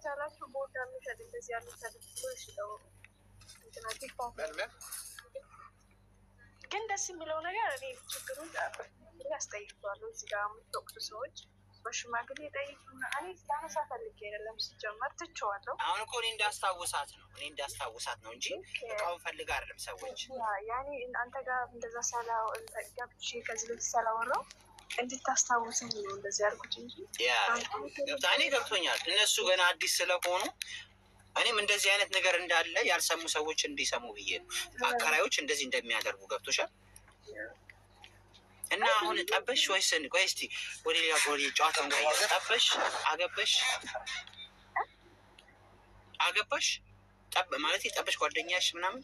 ከቻላችሁ ቦታ የሚሸጥ እንደዚህ ያሉ ሰልፎች ነው። ግን ደስ የሚለው ነገር እኔ ችግሩን ያስጠይቀዋለሁ። እዚህ ጋር የምትወቅቱ ሰዎች በሽማግሌ ጠይቁና እኔ ስላነሳ ፈልጌ አይደለም። ሲጀመር ትቼዋለሁ። አሁን እኮ እኔ እንዳስታውሳት ነው እንጂ እቃውን ፈልጋ አይደለም። ሰዎች ያኔ አንተ ጋር እንደዛ ገብቼ ከዚህ በፊት ስላወራሁ እንድታስታውሰኝ ነው እንደዚህ ያልኩት እንጂ እኔ ገብቶኛል። እነሱ ገና አዲስ ስለሆኑ እኔም እንደዚህ አይነት ነገር እንዳለ ያልሰሙ ሰዎች እንዲሰሙ ብዬ ነው። አከራዮች እንደዚህ እንደሚያደርጉ ገብቶሻል። እና አሁን ጠበሽ ወይስ ቆይ እስኪ ወደ ሌላ ጨዋታውን ጋር ጠበሽ አገባሽ ጠብ ማለት ጠበሽ ጓደኛሽ ምናምን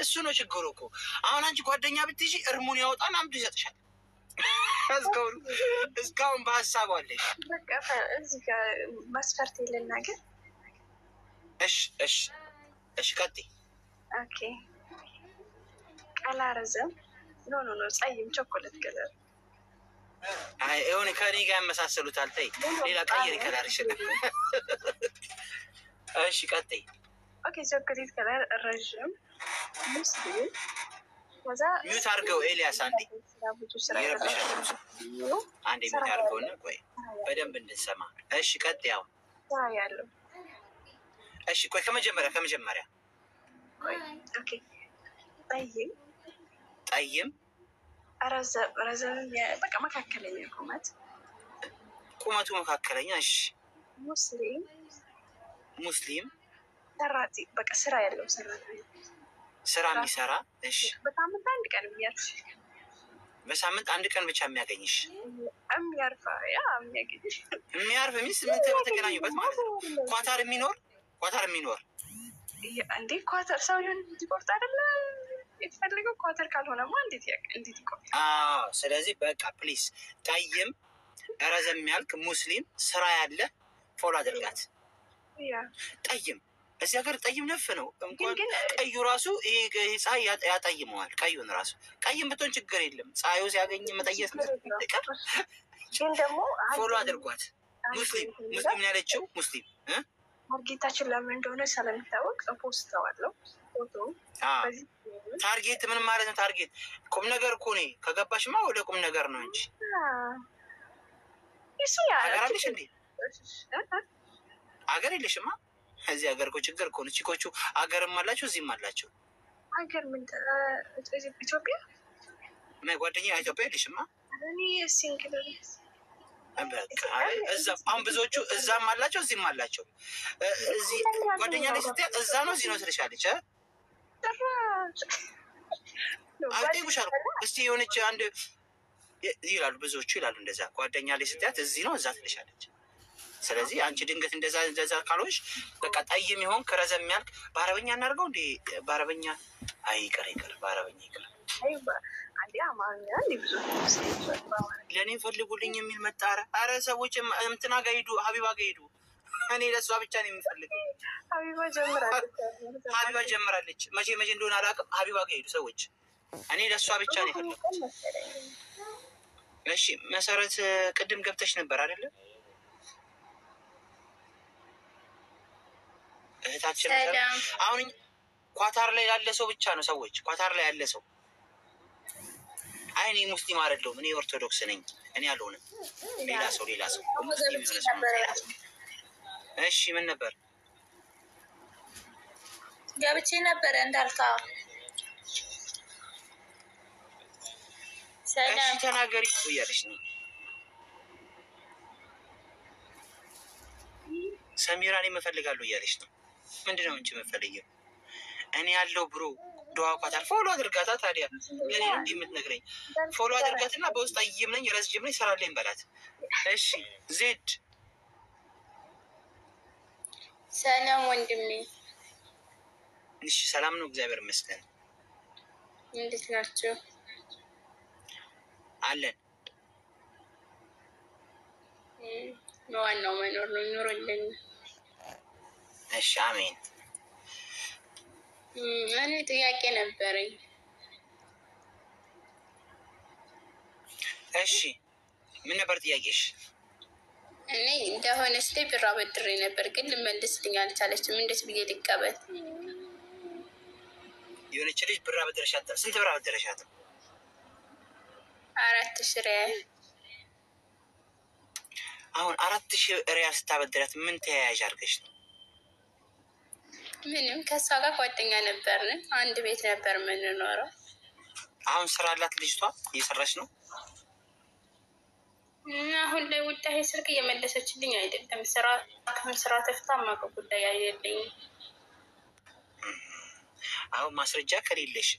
እሱ ነው ችግሩ እኮ። አሁን አንቺ ጓደኛ ብትይዢ እርሙን ያወጣል አምዱ ይሰጥሻል። እስካሁን በሀሳብ አለሽ። በቃ እዚህ ጋር መስፈርት ልናገር። እሺ ቀጥይ። ኦኬ ቀላረዘም ኖ ጸይም ቸኮሌት ከለር አይ የሆነ ከኔ ጋር ያመሳሰሉታል። ተይ ሌላ ቀይሪ ከለርሽ። እሺ ቀጥይ። ኦኬ ቸኮሌት ከለር ረዥም ሙስሊም ከዛ ሚዩት አድርገው ኤልያስ አንዴ ይረብሻል። አንዴ ሚዩት አድርገውና ቆይ በደንብ እንድንሰማ። እሺ ቀጥይ። አሁን ያለው እሺ ቆይ ከመጀመሪያ ኦኬ ጠይም ረዘም በቃ መካከለኛ ቁመቱ መካከለኛ። እሺ ሙስሊም ሰራቲ በቃ ስራ ያለው ስራ የሚሰራ። እሺ በሳምንት አንድ ቀን የሚያርፍ በሳምንት አንድ ቀን ብቻ የሚያገኝሽ የሚያርፍ ሚስ ምን ተገናኙበት ማለት ነው። ኳታር የሚኖር እንዴ ኳተር ሰው ይሆን እንዲቆርጥ አይደለ የተፈለገው? ኳተር ካልሆነማ እንዴት ይቆርጥ? ስለዚህ በቃ ፕሊስ ጠይም ረዘም ያልክ ሙስሊም ስራ ያለ ፎሎ አድርጋት። ጠይም እዚህ ሀገር ጠይም ነፍ ነው እንኳን ቀዩ ራሱ ይሄ ፀሐይ ያጠይመዋል። ቀዩን ራሱ ቀይም ብትሆን ችግር የለም። ፀሐዩ ሲያገኝ መጠየት ነው። ግን ደግሞ ፎሎ አድርጓት። ሙስሊም ያለችው ሙስሊም ታርጌታችን ለምን እንደሆነ ስለሚታወቅ ፖስተዋለሁ ፎቶ። ታርጌት ምን ማለት ነው? ታርጌት ቁም ነገር እኮ ነው። ከገባሽማ ወደ ቁም ነገር ነው እንጂ ሀገር አለሽ እንዴ? ሀገር የለሽማ። እዚህ ሀገር እኮ ችግር እኮ ነው። ቺኮቹ ሀገርም አላቸው እዚህም አላቸው። ሀገር ምን ኢትዮጵያ ጓደኛ ኢትዮጵያ የለሽማ። እኔ ሲንግል አሁን ብዙዎቹ እዛም አላቸው እዚህም አላቸው። እዚህ ጓደኛ ላይ ስትያት እዛ ነው እዚህ ነው ትልሻለች። አልጠይቁሻል እስቲ የሆነች አንድ ይላሉ ብዙዎቹ ይላሉ እንደዛ ጓደኛ ላይ ስትያት እዚህ ነው እዛ ትልሻለች። ስለዚህ አንቺ ድንገት እንደዛ ካልሆንሽ በቃ ጠይም ይሆን ከረዘም ያልክ በአረበኛ እናድርገው እንዴ? በአረበኛ ይቅር በአረበኛ ይቅር። ለእኔ ፈልጉልኝ የሚል መጣረ። አረ ሰዎች እንትና ጋ ሂዱ፣ ሀቢባ ጋ ሂዱ። እኔ ለእሷ ብቻ ነው የምፈልገው። ሀቢባ ጀምራለች። መቼ እንደሆነ አላውቅም። ሀቢባ ጋ ሂዱ ሰዎች። እኔ ለእሷ ብቻ ነው የፈለጉት። እሺ መሰረት ቅድም ገብተሽ ነበር አይደለም? እህታችን አሁን ኳታር ላይ ያለ ሰው ብቻ ነው ሰዎች። ኳታር ላይ ያለ ሰው አይ እኔ ሙስሊም አይደለሁም እኔ ኦርቶዶክስ ነኝ እኔ አልሆንም። ሌላ ሰው ሙስሊም የሆነ ሰው። እሺ ምን ነበር? ገብቼ ነበረ እንዳልካ። እሺ ተናገሪ እያለች ነው ሰሚራ። እኔ እፈልጋለሁ እያለች ነው። ምንድን ነው እንጂ የምፈልገው እኔ ያለው ብሮ ዱዓ ኳታር ፎሎ አድርጋታ። ታዲያ እኔ እንዲህ የምትነግረኝ ፎሎ አድርጋትና በውስጥ አይም ነኝ ረዝጅም ነኝ ሰራለኝ በላት። እሺ ዜድ ሰላም ወንድሜ። እሺ ሰላም ነው እግዚአብሔር ይመስገን። እንዴት ናችሁ? አለን። ዋናው መኖር ነው። ኑሮልን። እሺ አሜን። እኔ ጥያቄ ነበረኝ። እሺ ምን ነበር ጥያቄሽ? እኔ እንደሆነ ስቴ ብር አበድሬ ነበር፣ ግን ልመልስልኝ አልቻለችም። እንዴት ብዬ ልቀበል? የሆነች ልጅ ብር አበደረሻት። ስንት ብር አበደረሻት? 4,000 ሪያል። አሁን 4,000 ሪያል ስታበድራት ምን ተያያዥ አድርገሽ ነው? ምንም፣ ከእሷ ጋር ጓደኛ ነበርን፣ አንድ ቤት ነበር የምንኖረው። አሁን ስራ አላት ልጅቷ? እየሰራች ነው? አሁን ላይ ውዳሴ ስልክ እየመለሰችልኝ አይደለም። ስራ ተፍታ ማቀ ጉዳይ አይደለኝም። አሁን ማስረጃ ከሌለሽ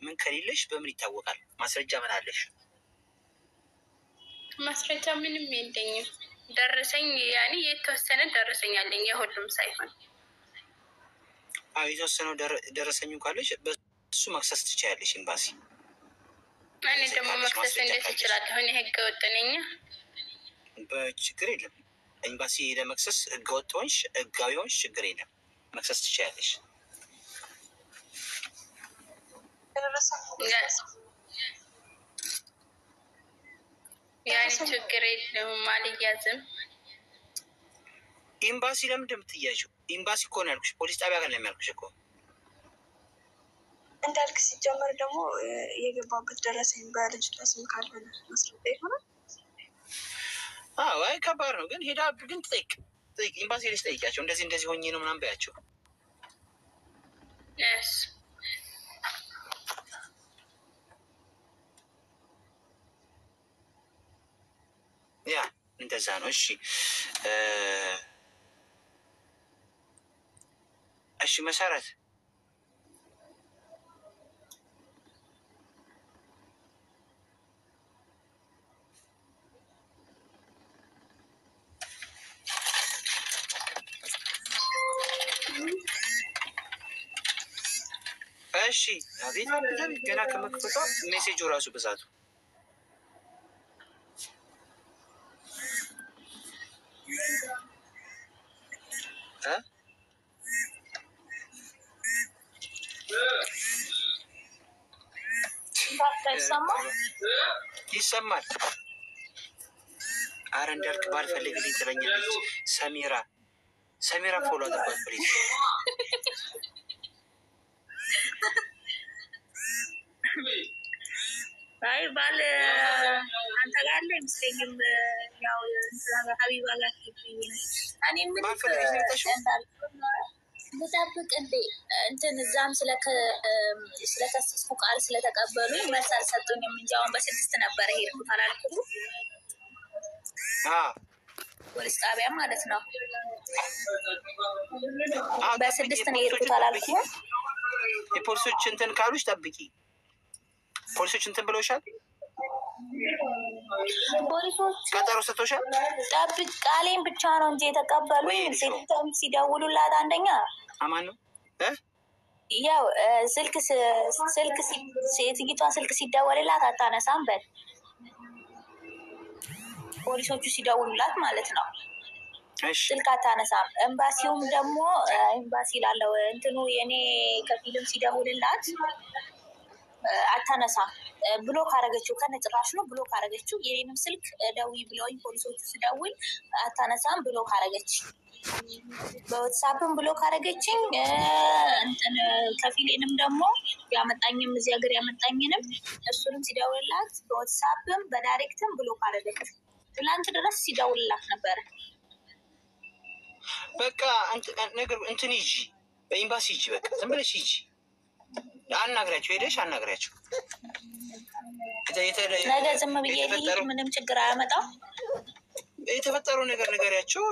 በምን ይታወቃል? ማስረጃ ምን አለሽ? ማስረጃ ምንም የለኝም። ደረሰኝ ያኔ የተወሰነ ደረሰኝ አለኝ፣ የሁሉም ሳይሆን። የተወሰነው ደረሰኙ ካለሽ በሱ መክሰስ ትችያለሽ ኤምባሲ። እኔ ደግሞ መክሰስ እንዴት እችላለሁ? እኔ ህገ ወጥ ነኝ። በችግር የለም ኤምባሲ ለመክሰስ ህገወጥ ሆንሽ ህጋዊ ሆንሽ ችግር የለም፣ መክሰስ ትችያለሽ። ያኔ ችግር የለውም፣ አልያዝም። ኤምባሲ ለምንድን የምትያዥው? ኤምባሲ እኮ ነው ያልኩሽ፣ ፖሊስ ጣቢያ ጋር ነው የሚያልኩሽ እኮ እንዳልክ። ሲጀመር ደግሞ የገባበት ደረሰኝ በልጅቷ ስም ካልሆነ ማስረጃ ይሆናል። አይ ከባድ ነው። ግን ሄዳ ግን ትጠይቅ ኤምባሲ ሄደሽ ጠይቂያቸው፣ እንደዚህ ሆኜ ነው ምናምን በያቸው። ያ እንደዛ ነው። እሺ መሰረት እሺ አቤት ገና ከመክፈቷ ሜሴጁ ራሱ ብዛቱ ይሰማል። አረ እንዳልክ ባልፈልግልኝ ትለኛለች። ሰሚራ ፎሎ አድርጓት ፕሊዝ። አይ ባል አንተ ጋር አለ አይመስለኝም። ያው ሀቢባ ጋር እኔ ምን ልጠብቅ እንዴ? እንትን እዛም ስለከሰስኩ ቃል ስለተቀበሉ መልስ አልሰጡኝም እንጂ አሁን በ6 ነበረ ሄድኩት አላልኩም? ፖሊስ ጣቢያ ማለት ነው። በ6 ነው የሄድኩት አላልኩም? የፖሊሶች እንትን ካሉሽ ጠብቂ። ፖሊሶች እንትን ብለውሻል? ፖሊሶች ቀጠሮ ሰጥቶሻል? ጠብቅ ቃሌን ብቻ ነው እንጂ የተቀበሉ። ሴትም ሲደውሉላት አንደኛ አማን ነው ያው ስልክ ሴትይቷ ስልክ ሲደወልላት አታነሳም። በል ፖሊሶቹ ሲደውሉላት ማለት ነው ስልክ አታነሳም። ኤምባሲውም ደግሞ ኤምባሲ ላለው እንትኑ የኔ ከፊልም ሲደውልላት አታነሳም። ብሎክ አረገችው፣ ከነጭራሽ ነው ብሎክ አረገችው። የኔንም ስልክ ደውይ ብለውኝ ፖሊሶቹ ስደውል አታነሳም፣ ብሎክ አረገች። በዋትሳፕም ብሎክ አረገችኝ። ከፊሌንም ደግሞ ያመጣኝም እዚህ ሀገር ያመጣኝንም እሱንም ሲደውልላት በዋትሳፕም በዳይሬክትም ብሎክ አረገች። ትላንት ድረስ ሲደውልላት ነበረ። በቃ ነገር እንትን ሂጂ፣ በኤምባሲ ሂጂ፣ በቃ ዝም ብለሽ ሂጂ። አናግሪያቸው፣ ሄደሽ አናግሪያቸው። ነገ ዝም ብዬ ምንም ችግር አያመጣም። የተፈጠረው ነገር ንገሪያቸው።